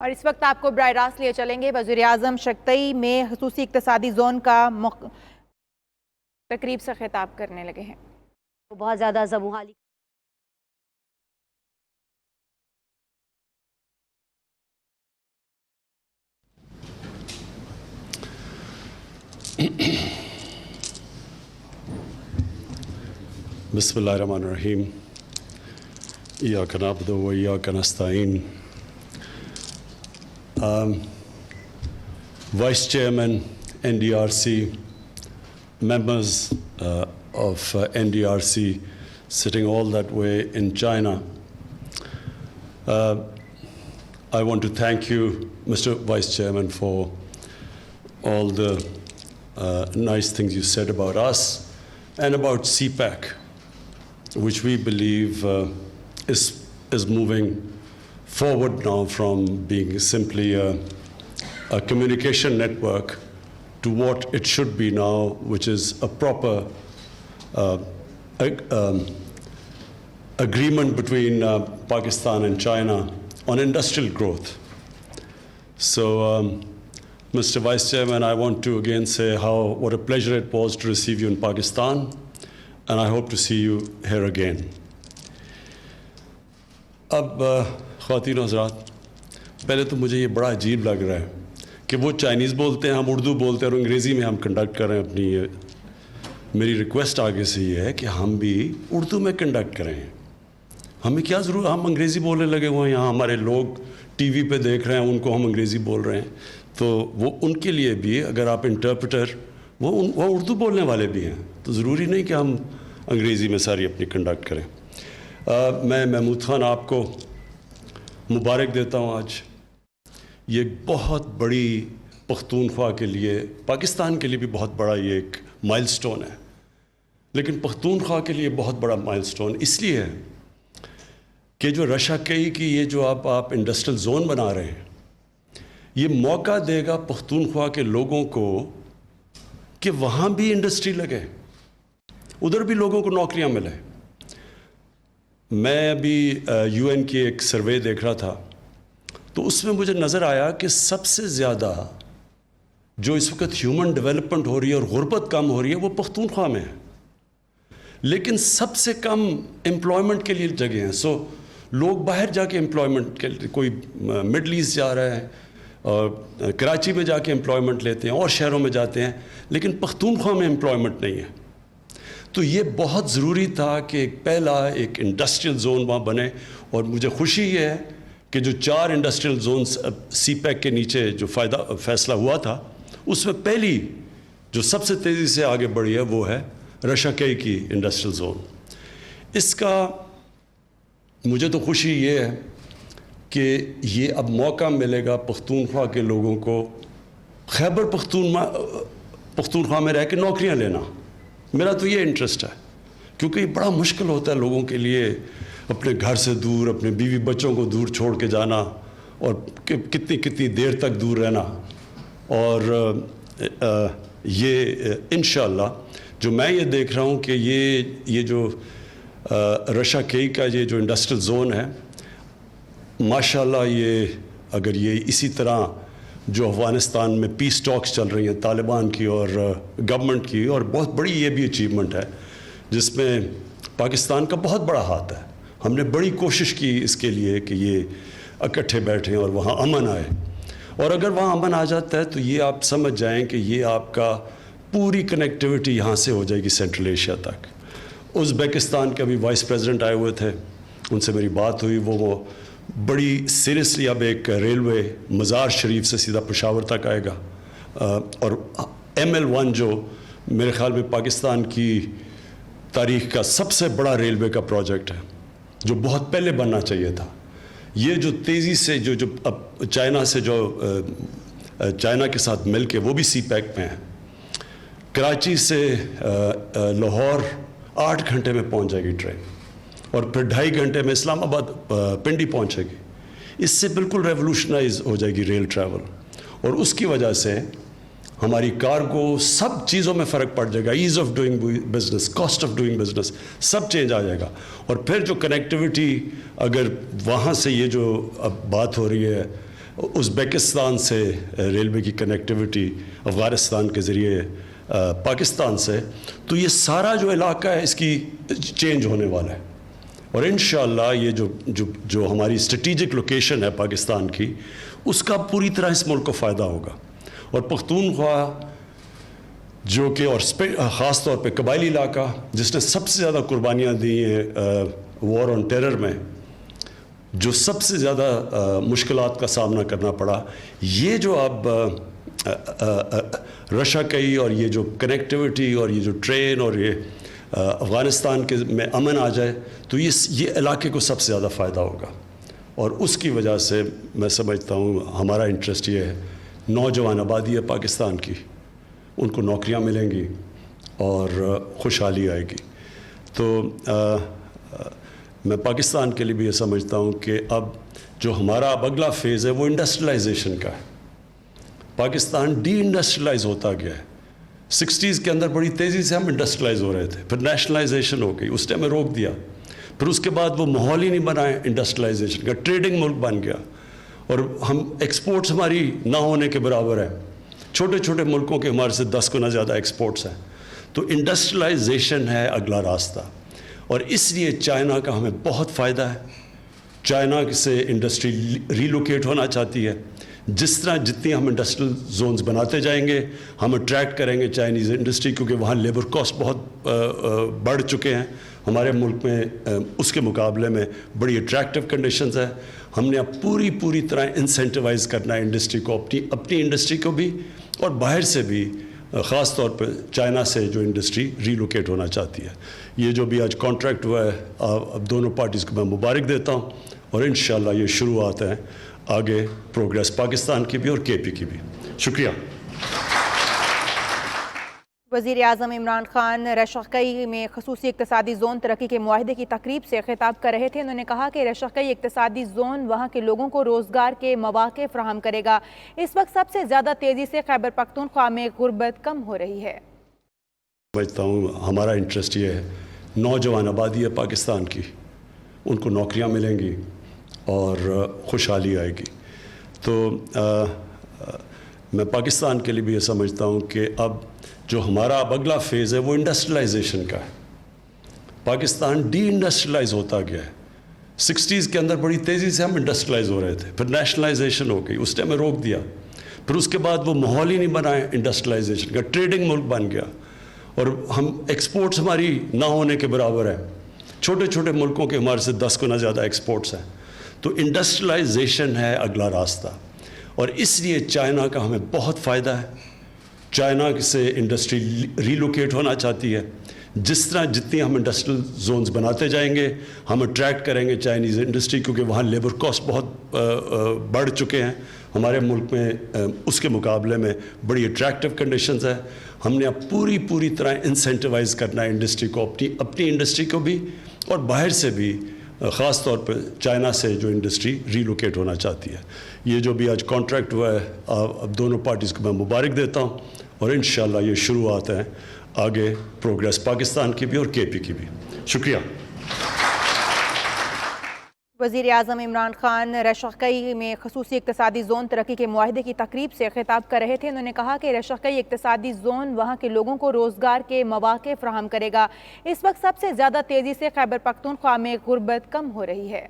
اور اس وقت آپ کو براہ راست لیے چلیں گے وزیر اعظم شکتئی میں خصوصی اقتصادی زون کا تقریب سے خطاب کرنے لگے ہیں. بہت زیادہ زبوں بسم اللہ الرحمن الرحیم. ایاک نعبد و ایاک نستعین. Vice Chairman NDRC, members of NDRC sitting all that way in China. I want to thank you, Mr. Vice Chairman, for all the nice things you said about us and about CPEC, which we believe is moving forward now from being simply a communication network to what it should be now, which is a proper agreement between Pakistan and China on industrial growth. So, Mr. Vice Chairman, I want to again say what a pleasure it was to receive you in Pakistan, and I hope to see you here again. اب خواتین و حضرات، پہلے تو مجھے یہ بڑا عجیب لگ رہا ہے کہ وہ چائنیز بولتے ہیں، ہم اردو بولتے ہیں اور انگریزی میں ہم کنڈکٹ کر رہے ہیں اپنی میری ریکویسٹ آگے سے یہ ہے کہ ہم بھی اردو میں کنڈکٹ کریں. ہمیں کیا ضرورت، ہم انگریزی بولنے لگے ہوئے ہیں. یہاں ہمارے لوگ ٹی وی پہ دیکھ رہے ہیں، ان کو ہم انگریزی بول رہے ہیں، تو وہ ان کے لیے بھی اگر آپ انٹرپریٹر وہ اردو بولنے والے بھی ہیں، تو ضروری نہیں کہ ہم انگریزی میں ساری اپنی کنڈکٹ کریں. میں محمود خان آپ کو مبارک دیتا ہوں. آج یہ بہت بڑی پختونخوا کے لیے، پاکستان کے لیے بھی بہت بڑا یہ ایک مائل سٹون ہے، لیکن پختونخوا کے لیے بہت بڑا مائل سٹون اس لیے ہے کہ جو رشا-کئی کی یہ جو آپ انڈسٹریل زون بنا رہے ہیں، یہ موقع دے گا پختونخوا کے لوگوں کو کہ وہاں بھی انڈسٹری لگے، ادھر بھی لوگوں کو نوکریاں ملیں. میں ابھی یو این کی ایک سروے دیکھ رہا تھا، تو اس میں مجھے نظر آیا کہ سب سے زیادہ جو اس وقت ہیومن ڈیولپمنٹ ہو رہی ہے اور غربت کم ہو رہی ہے وہ پختونخوا میں ہے، لیکن سب سے کم امپلائمنٹ کے لیے جگہ ہیں. سو لوگ باہر جا کے امپلائمنٹ کے، کوئی مڈل ایسٹ جا رہا ہے اور کراچی میں جا کے امپلائمنٹ لیتے ہیں اور شہروں میں جاتے ہیں، لیکن پختونخوا میں امپلائمنٹ نہیں ہے. تو یہ بہت ضروری تھا کہ پہلا ایک انڈسٹریل زون وہاں بنے، اور مجھے خوشی یہ ہے کہ جو 4 انڈسٹریل زونز سی پیک کے نیچے جو فیصلہ ہوا تھا، اس میں پہلی جو سب سے تیزی سے آگے بڑھی ہے وہ ہے رشا-کئی کی انڈسٹریل زون. اس کا مجھے تو خوشی یہ ہے کہ یہ اب موقع ملے گا پختونخوا کے لوگوں کو خیبر پختونخوا میں رہ کے نوکریاں لینا. میرا تو یہ انٹرسٹ ہے، کیونکہ یہ بڑا مشکل ہوتا ہے لوگوں کے لیے اپنے گھر سے دور، اپنے بیوی بچوں کو دور چھوڑ کے جانا، اور کتنی دیر تک دور رہنا. اور یہ انشاءاللہ جو میں یہ دیکھ رہا ہوں کہ یہ جو رشا-کئی کا یہ جو انڈسٹریل زون ہے، ماشاءاللہ یہ اگر یہ اسی طرح جو افغانستان میں پیس ٹاکس چل رہی ہیں طالبان کی اور گورنمنٹ کی، اور بہت بڑی یہ بھی اچیومنٹ ہے جس میں پاکستان کا بہت بڑا ہاتھ ہے. ہم نے بڑی کوشش کی اس کے لیے کہ یہ اکٹھے بیٹھیں اور وہاں امن آئے، اور اگر وہاں امن آ جاتا ہے تو یہ آپ سمجھ جائیں کہ یہ آپ کا پوری کنیکٹیوٹی یہاں سے ہو جائے گی سینٹرل ایشیا تک. ازبیکستان کے ابھی وائس پریزیڈنٹ آئے ہوئے تھے، ان سے میری بات ہوئی، وہ بڑی سیریسلی اب ایک ریلوے مزار شریف سے سیدھا پشاور تک آئے گا، اور ML1 جو میرے خیال میں پاکستان کی تاریخ کا سب سے بڑا ریلوے کا پروجیکٹ ہے، جو بہت پہلے بننا چاہیے تھا. یہ جو تیزی سے جو اب چائنا سے جو چائنا کے ساتھ مل کے وہ بھی سی پیک میں ہے، کراچی سے لاہور 8 گھنٹے میں پہنچ جائے گی ٹرین، اور پھر 2.5 گھنٹے میں اسلام آباد پنڈی پہنچے گی. اس سے بالکل ریولوشنائز ہو جائے گی ریل ٹریول، اور اس کی وجہ سے ہماری کارگو سب چیزوں میں فرق پڑ جائے گا. Ease of doing business, cost of doing business, سب چینج آ جائے گا. اور پھر جو کنیکٹیوٹی اگر وہاں سے یہ جو اب بات ہو رہی ہے ازبیکستان سے ریلوے کی کنیکٹیوٹی افغانستان کے ذریعے پاکستان سے، تو یہ سارا جو علاقہ ہے اس کی چینج ہونے والا ہے، اور انشاءاللہ یہ جو ہماری اسٹریٹجک لوکیشن ہے پاکستان کی، اس کا پوری طرح اس ملک کو فائدہ ہوگا، اور پختونخوا جو کہ اور خاص طور پہ قبائلی علاقہ جس نے سب سے زیادہ قربانیاں دی ہیں وار آن ٹیرر میں، جو سب سے زیادہ مشکلات کا سامنا کرنا پڑا، یہ جو اب رشا کئی اور یہ جو کنیکٹیوٹی اور یہ جو ٹرین اور یہ افغانستان کے میں امن آ جائے تو یہ علاقے کو سب سے زیادہ فائدہ ہوگا، اور اس کی وجہ سے میں سمجھتا ہوں ہمارا انٹرسٹ یہ ہے، نوجوان آبادی ہے پاکستان کی، ان کو نوکریاں ملیں گی اور خوشحالی آئے گی۔ تو میں پاکستان کے لیے بھی یہ سمجھتا ہوں کہ اب جو ہمارا اب اگلا فیز ہے وہ انڈسٹریلائزیشن کا ہے۔ پاکستان ڈی انڈسٹریلائز ہوتا گیا ہے، 60s کے اندر بڑی تیزی سے ہم انڈسٹریلائز ہو رہے تھے، پھر نیشنلائزیشن ہو گئی، اس نے ہمیں روک دیا، پھر اس کے بعد وہ ماحول ہی نہیں بنا ہے انڈسٹریلائزیشن کا، ٹریڈنگ ملک بن گیا، اور ہم ایکسپورٹس ہماری نہ ہونے کے برابر ہے، چھوٹے چھوٹے ملکوں کے ہمارے سے 10 گنا زیادہ ایکسپورٹس ہیں۔ تو انڈسٹریلائزیشن ہے اگلا راستہ، اور اس لیے چائنا کا ہمیں بہت فائدہ ہے۔ چائنا سے انڈسٹری ریلوکیٹ ہونا چاہتی ہے، جس طرح جتنی ہم انڈسٹریل زونز بناتے جائیں گے ہم اٹریکٹ کریں گے چائنیز انڈسٹری، کیونکہ وہاں لیبر کاسٹ بہت بڑھ چکے ہیں ہمارے ملک میں، اس کے مقابلے میں بڑی اٹریکٹیو کنڈیشنز ہیں۔ ہم نے اب پوری طرح انسینٹیوائز کرنا ہے انڈسٹری کو، اپنی انڈسٹری کو بھی اور باہر سے بھی، خاص طور پہ چائنا سے جو انڈسٹری ریلوکیٹ ہونا چاہتی ہے۔ یہ جو بھی آج کانٹریکٹ ہوا ہے، اب دونوں پارٹیز کو میں مبارک دیتا ہوں، اور انشاءاللہ یہ شروعات ہیں آگے پروگریس پاکستان کی بھی اور کے پی کی بھی۔ شکریہ۔ وزیر اعظم عمران خان رشقئی میں خصوصی اقتصادی زون ترقی کے معاہدے کی تقریب سے خطاب کر رہے تھے۔ انہوں نے کہا کہ رشقئی اقتصادی زون وہاں کے لوگوں کو روزگار کے مواقع فراہم کرے گا۔ اس وقت سب سے زیادہ تیزی سے خیبر پختونخوا میں غربت کم ہو رہی ہے۔ سمجھتا ہوں ہمارا انٹرسٹ یہ ہے، نوجوان آبادی ہے پاکستان کی، ان کو نوکریاں ملیں گی اور خوشحالی آئے گی۔ تو میں پاکستان کے لیے بھی یہ سمجھتا ہوں کہ اب جو ہمارا اب اگلا فیز ہے وہ انڈسٹریلائزیشن کا ہے۔ پاکستان ڈی انڈسٹریلائز ہوتا گیا ہے، 60s کے اندر بڑی تیزی سے ہم انڈسٹریلائز ہو رہے تھے، پھر نیشنلائزیشن ہو گئی، اس نے ہمیں روک دیا، پھر اس کے بعد وہ ماحول ہی نہیں بنا ہے انڈسٹریلائزیشن کا، ٹریڈنگ ملک بن گیا، اور ہم ایکسپورٹس ہماری نہ ہونے کے برابر ہے، چھوٹے چھوٹے ملکوں کے ہمارے سے 10 گنا زیادہ ایکسپورٹس ہیں۔ تو انڈسٹریلائزیشن ہے اگلا راستہ، اور اس لیے چائنا کا ہمیں بہت فائدہ ہے۔ چائنا سے انڈسٹری ریلوکیٹ ہونا چاہتی ہے، جس طرح جتنی ہم انڈسٹریل زونز بناتے جائیں گے ہم اٹریکٹ کریں گے چائنیز انڈسٹری، کیونکہ وہاں لیبر کاسٹ بہت بڑھ چکے ہیں ہمارے ملک میں، اس کے مقابلے میں بڑی اٹریکٹیو کنڈیشنز ہیں۔ ہم نے اب پوری طرح انسینٹیوائز کرنا ہے انڈسٹری کو، اپنی انڈسٹری کو بھی اور باہر سے بھی، خاص طور پہ چائنا سے جو انڈسٹری ریلوکیٹ ہونا چاہتی ہے۔ یہ جو بھی آج کانٹریکٹ ہوا ہے، اب دونوں پارٹیز کو میں مبارک دیتا ہوں، اور انشاءاللہ یہ شروعات ہیں آگے پروگریس پاکستان کی بھی اور کے پی کی بھی۔ شکریہ۔ وزیر اعظم عمران خان رشقئی میں خصوصی اقتصادی زون ترقی کے معاہدے کی تقریب سے خطاب کر رہے تھے۔ انہوں نے کہا کہ رشقئی اقتصادی زون وہاں کے لوگوں کو روزگار کے مواقع فراہم کرے گا۔ اس وقت سب سے زیادہ تیزی سے خیبر پختونخوا میں غربت کم ہو رہی ہے۔